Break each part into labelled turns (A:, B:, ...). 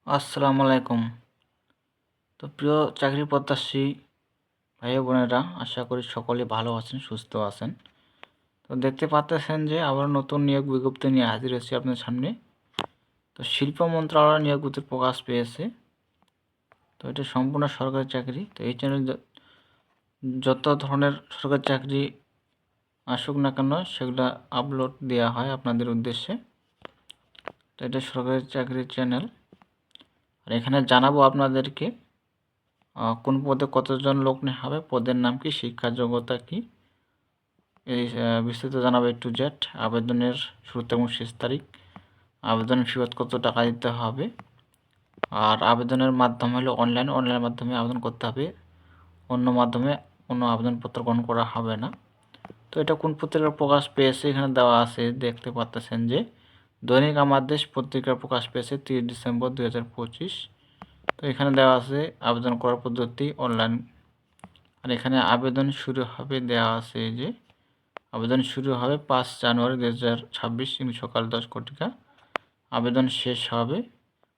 A: আসসালামু আলাইকুম। তো প্রিয় চাকরি প্রত্যাশী ভাই বোনেরা, আশা করি সকলে ভালো আছেন, সুস্থ আছেন। তো দেখতে পাচ্তেছেন যে আবার নতুন নিয়োগ বিজ্ঞপ্তি নিয়ে হাজির হয়েছি আপনার সামনে। তো শিল্প মন্ত্রণালয় নিয়োগ বিজ্ঞপ্তি প্রকাশ পেয়েছে। তো এটা সম্পূর্ণ সরকারি চাকরি। তো এই চ্যানেল যত ধরনের সরকারি চাকরি আসুক না কেন সেগুলো আপলোড দেওয়া হয় আপনাদের উদ্দেশ্যে। তো এটা সরকারি চাকরির চ্যানেল। আর এখানে জানাবো আপনাদেরকে কোন পদে কতজন লোক নেওয়া হবে, পদের নাম কি, শিক্ষা যোগ্যতা কি, এই বিস্তারিত জানাবো A to Z। আবেদনের শুরু এবং শেষ তারিখ, আবেদনের ফি কত টাকা দিতে হবে, আর আবেদনের মাধ্যম হলো অনলাইনের মাধ্যমে আবেদন করতে হবে, অন্য মাধ্যমে কোনো আবেদনপত্র গ্রহণ করা হবে না। তো এটা কোন পত্রিকার প্রকাশ পেয়েছে এখানে দেওয়া আছে, দেখতে পাচ্ছেন যে দৈনিক আমার দেশ পত্রিকার প্রকাশ পেয়েছে 30 ডিসেম্বর 2025। তো এখানে দেওয়া আছে আবেদন করার পদ্ধতি অনলাইন। আর এখানে আবেদন শুরু হবে দেওয়া আছে যে আবেদন শুরু হবে 5 জানুয়ারি 2026 সকাল 10 ঘটিকা। আবেদন শেষ হবে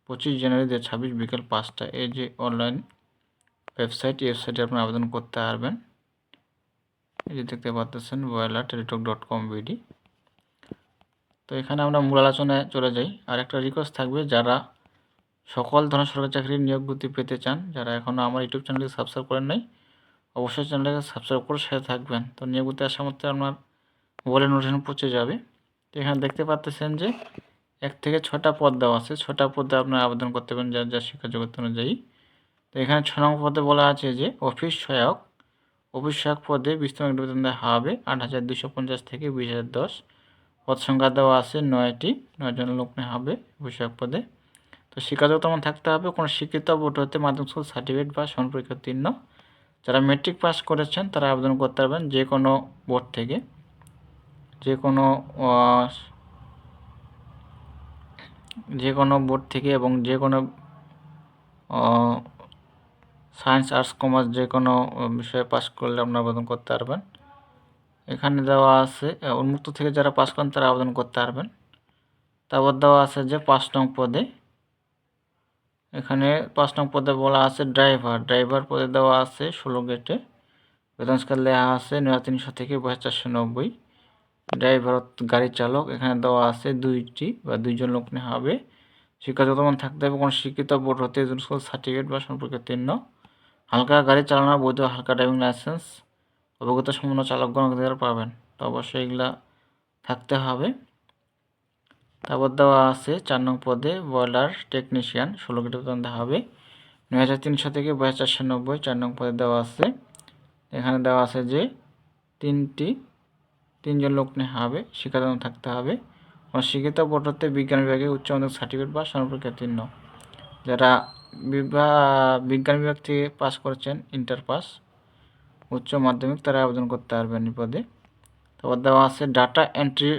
A: 25 জানুয়ারি 2026 বিকেল 5টা। এই যে অনলাইন ওয়েবসাইট, এই ওয়েবসাইটে আপনি আবেদন করতে পারবেন। এই যে দেখতে পাচ্ছেন voila.teletalk.com/bd। তো এখানে আমরা মূল আলোচনায় চলে যাই। আর একটা রিকোয়েস্ট থাকবে, যারা সকল ধরনের সরকারি চাকরির নিয়োগ বিজ্ঞপ্তি পেতে চান, যারা এখনও আমার ইউটিউব চ্যানেলকে সাবস্ক্রাইব করেন নাই, অবশ্যই চ্যানেলটাকে সাবস্ক্রাইব করে সাথে থাকবেন। তো নিয়োগ বিজ্ঞপ্তি আসার মধ্যে আপনার মোবাইলে নোটিফিকেশন পৌঁছে যাবে। তো এখানে দেখতে পাচ্ছেন যে 1 থেকে 6টা পদ দেওয়া আছে। 6টা পদে আপনারা আবেদন করতে পারেন যার যার শিক্ষা যোগ্যতা অনুযায়ী। তো এখানে 6 নম্বর পদে বলা আছে যে অফিস সহায়ক পদে বিস্তৃত বেতন দেওয়া হবে 8,250 থেকে 20,010। পদ সংখ্যা দেওয়া আছে 9টি, 9 জন লোক নেওয়া হবে অফিস সহায়ক পদে। তো শিক্ষা যোগ্যতা থাকতে হবে কোনো শিক্ষিত বোর্ড হতে মাধ্যমিক স্কুল সার্টিফিকেট বা সমান পরীক্ষা উত্তীর্ণ। যারা মেট্রিক পাস করেছেন তারা আবেদন করতে পারবেন যে কোনো বোর্ড থেকে, যে কোনো বোর্ড থেকে, এবং যে কোনো সায়েন্স আর্টস কমার্স যে কোনো বিষয়ে পাস করলে আপনারা আবেদন করতে পারবেন। এখানে দেওয়া আছে উন্মুক্ত থেকে যারা পাস করেন তারা আবেদন করতে পারবেন। তারপর দেওয়া আছে যে 5 নং পদে, এখানে 5 নং পদে বলা আছে ড্রাইভার পদে দেওয়া আছে 16 গ্রেডে, বেতন স্কেল দেওয়া আছে 9,300 থেকে 4,490। ড্রাইভার গাড়ি চালক, এখানে দেওয়া আছে 2টি বা 2 জন লোক নেওয়া হবে। শিক্ষাগত মান থাকতে হবে কোনো শিক্ষিত বোর্ড হতে স্কুল সার্টিফিকেট বা সম্পর্কে উত্তীর্ণ। হালকা গাড়ি চালানোর বৈধ হালকা ড্রাইভিং লাইসেন্স, অভিজ্ঞতা সম্পন্ন চালকগণ অধিকার পাবেন। তো অবশ্যই এগুলা থাকতে হবে। তারপর দেওয়া আছে 4 নং পদে বয়লার টেকনিশিয়ান 16 গ্রেড বেতন দেওয়া হবে 9,300 থেকে 4,490। 4 নং পদে দেওয়া আছে, এখানে দেওয়া আছে যে 3 জন লোক নেওয়া হবে। শিক্ষাগত থাকতে হবে শিক্ষিত বোর্ড হতে বিজ্ঞান বিভাগে উচ্চ মাধ্যমিক সার্টিফিকেট বা সমপরীক্ষা উত্তীর্ণ। যারা বিজ্ঞান বিভাগ থেকে পাস করেছেন, ইন্টার পাস, উচ্চ মাধ্যমিক, তারা আবেদন করতে পারবেন এই পদে। তারপর দেওয়া আছে ডাটা এন্ট্রি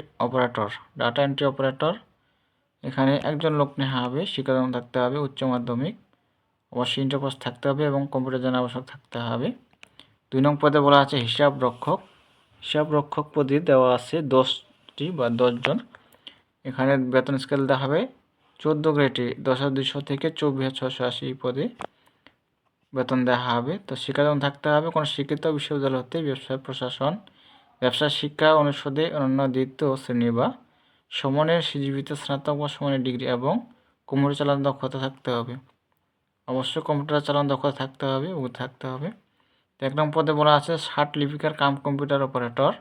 A: অপারেটর। এখানে 1 জন লোক নেওয়া হবে। শিক্ষাগত থাকতে হবে উচ্চ মাধ্যমিক, অবশ্যই ইন্টার পাস থাকতে হবে এবং কম্পিউটার জানা আবশ্যক থাকতে হবে। 2 নং পদে বলা আছে হিসাব রক্ষক পদে দেওয়া আছে 10টি বা 10 জন। এখানে বেতন স্কেল দেওয়া হবে 14 গ্রেডে 10,200 থেকে 24,680 পদে বেতন দেওয়া হবে। তো শিক্ষাগত থাকতে হবে কোনো শিক্ষিত বিশ্ববিদ্যালয় হতে ব্যবসা শিক্ষা অনুষদে অন্যান্য দ্বিতীয় শ্রেণী বা সমানের সিজিপিতে স্নাতক বা সমানের ডিগ্রি এবং কম্পিউটার চালানোর দক্ষতা থাকতে হবে। অবশ্যই কম্পিউটার চালানোর দক্ষতা থাকতে হবে। 1 নং পদে বলা আছে ষাট লিপিকার কাম কম্পিউটার অপারেটর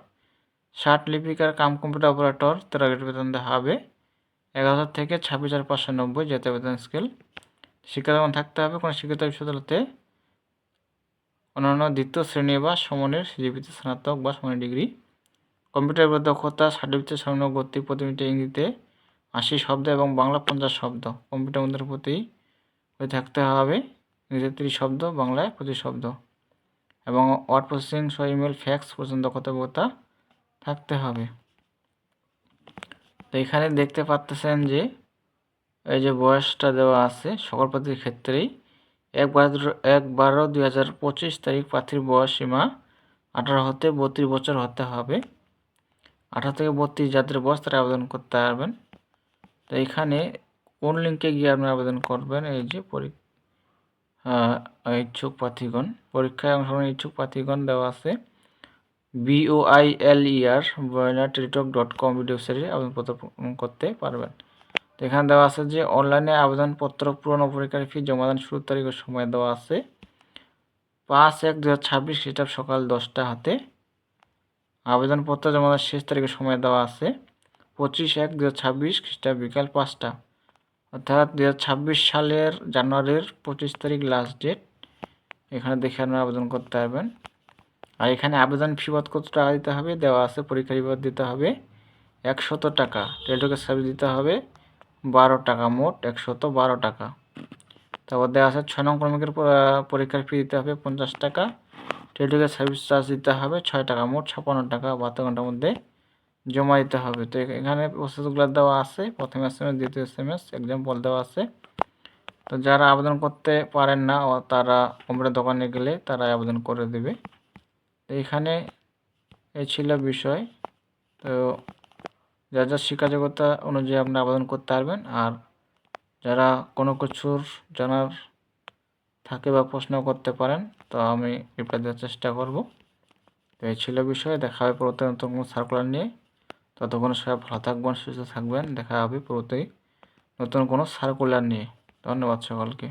A: 13 গ্রেড বেতন দেওয়া হবে 11,000 থেকে 26,590 জাতীয় বেতন স্কেল। শিক্ষাগত থাকতে হবে কোনো শিক্ষিত বিশ্ববিদ্যালয়তে অন্যান্য দ্বিতীয় শ্রেণী বা সমানের সিজিপিতে স্নাতক বা সমানের ডিগ্রি। কম্পিউটার দক্ষতা সার্টিফিকেট সর্বনিম্ন গতি প্রতি মিনিটে ইংরেজিতে 80 শব্দ এবং বাংলা 50 শব্দ। কম্পিউটার মধ্যে প্রতি থাকতে হবে ইংরেজিতে 30 শব্দ, বাংলায় 25 শব্দ, এবং ওয়ার্ড প্রসেসিং সহ ইমেল ফ্যাক্স পর্যন্ত দক্ষতা থাকতে হবে। তো এখানে দেখতে পাচ্ছেন যে এই যে বয়সটা দেওয়া আছে সকল প্রার্থীর ক্ষেত্রেই 1/12/2025 তারিখ প্রার্থীর বয়স সীমা 18 হতে 32 বছর হতে হবে। 18 থেকে 32 যাদের বয়স তারা আবেদন করতে পারবেন। তো এখানে কোন লিঙ্কে গিয়ে আপনি আবেদন করবেন, এই যে ইচ্ছুক প্রার্থীগণ, পরীক্ষায় অংশগ্রহণের ইচ্ছুক প্রার্থীগণ দেওয়া আছে BOILER@টেলিটক.com ওয়েবসাইটে আবেদনপত্র করতে পারবেন। তো এখানে দেওয়া আছে যে অনলাইনে আবেদনপত্র পূরণ ও পরীক্ষার ফি জমাদান শুরুর তারিখ ও সময় দেওয়া আছে 5/1/2026 খ্রিস্টাব্দ সকাল 10টা হাতে। আবেদনপত্র জমাদান শেষ তারিখের সময় দেওয়া আছে 25/1/2026 খ্রিস্টাব্দ বিকাল 5টা, অর্থাৎ 2026 সালের জানুয়ারির 25 তারিখ লাস্ট ডেট। এখানে দেখে আপনারা আবেদন করতে পারবেন। আর এখানে আবেদন ফি বাবদ কত টাকা দিতে হবে দেওয়া আছে, পরীক্ষার ফি বাবদ দিতে হবে 100 টাকা, টেলিটকের সার্ভিস দিতে হবে 12 টাকা, মোট 112 টাকা। তারপর দেওয়া আছে 6 নং ক্রমিকের পরীক্ষার ফি দিতে হবে 50 টাকা, টেলিটকের সার্ভিস চার্জ দিতে হবে 6 টাকা, মোট 56 টাকা 72 ঘন্টার মধ্যে জমা দিতে হবে। তো এখানে প্রসেসগুলো দেওয়া আছে, প্রথম SMS, দ্বিতীয় SMS এক্সাম্পল দেওয়া আছে। তো যারা আবেদন করতে পারেন না তারা কম্পিউটার দোকানে গেলে তারা আবেদন করে দেবে। তো এখানে এই ছিল বিষয়। তো যা শিক্ষাযোগ্যতা অনুযায়ী আপনি আবেদন করতে পারবেন। আর যারা কোনো কিছুর জানার থাকে বা প্রশ্ন করতে পারেন, তো আমি রিপ্লাই দেওয়ার চেষ্টা করব। তো এই ছিল বিষয়। দেখা হবে পরবর্তী নতুন কোনো সার্কুলার নিয়ে। ততক্ষণ সবাই ভালো থাকবেন, সুস্থ থাকবেন। দেখা হবে পরবর্তী নতুন কোনো সার্কুলার নিয়ে। ধন্যবাদ সকলকে।